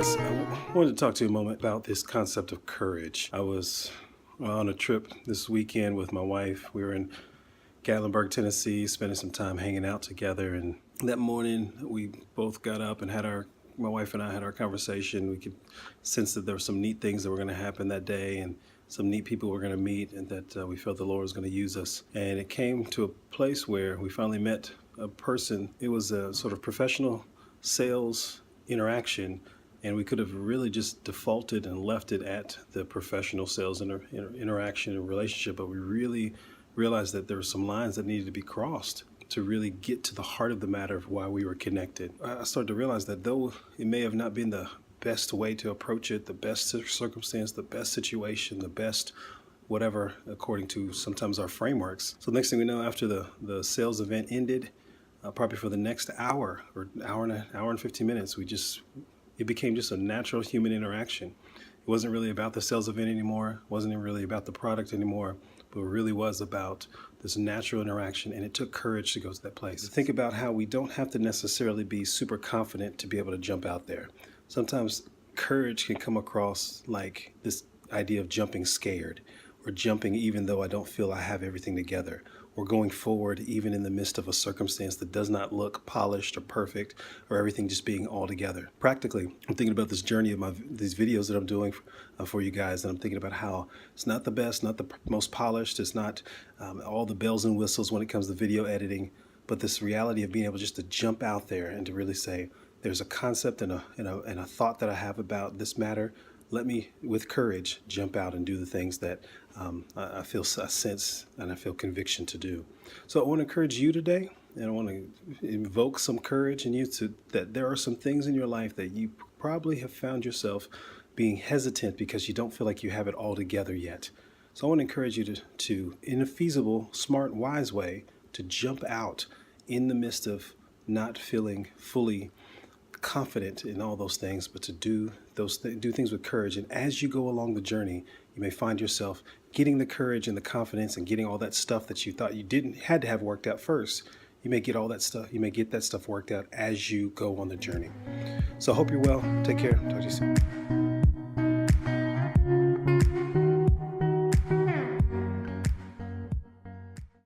guys, I wanted to talk to you a moment about this concept of courage. I was on a trip this weekend with my wife. We were in Gatlinburg, Tennessee, spending some time hanging out together. And that morning, we both got up and my wife and I had our conversation. We could sense that there were some neat things that were going to happen that day and some neat people we're going to meet, and that we felt the Lord was going to use us. And it came to a place where we finally met a person. It was a sort of professional sales interaction, and we could have really just defaulted and left it at the professional sales interaction and relationship, but we really realized that there were some lines that needed to be crossed to really get to the heart of the matter of why we were connected. I started to realize that though it may have not been the best way to approach it, the best circumstance, the best situation, the best whatever, according to sometimes our frameworks. So next thing we know, after the sales event ended, probably for the next hour or hour and 15 minutes, it became just a natural human interaction. It wasn't really about the sales event anymore. It wasn't really about the product anymore, but it really was about this natural interaction, and it took courage to go to that place. Think about how we don't have to necessarily be super confident to be able to jump out there. Sometimes courage can come across like this idea of jumping scared, or jumping even though I don't feel I have everything together, or going forward even in the midst of a circumstance that does not look polished or perfect, or everything just being all together. Practically, I'm thinking about this journey of these videos that I'm doing for you guys, and I'm thinking about how it's not the best, not the most polished, it's not all the bells and whistles when it comes to video editing, but this reality of being able just to jump out there and to really say, there's a concept and a thought that I have about this matter. Let me, with courage, jump out and do the things that I feel a sense and I feel conviction to do. So I want to encourage you today, and I want to invoke some courage in you that there are some things in your life that you probably have found yourself being hesitant because you don't feel like you have it all together yet. So I want to encourage you to in a feasible, smart, wise way, to jump out in the midst of not feeling fully confident in all those things, but to do things with courage. And as you go along the journey, you may find yourself getting the courage and the confidence and getting all that stuff that you thought you had to have worked out first. You may get that stuff worked out as you go on the journey. So I hope you're well. Take care. Talk to you soon.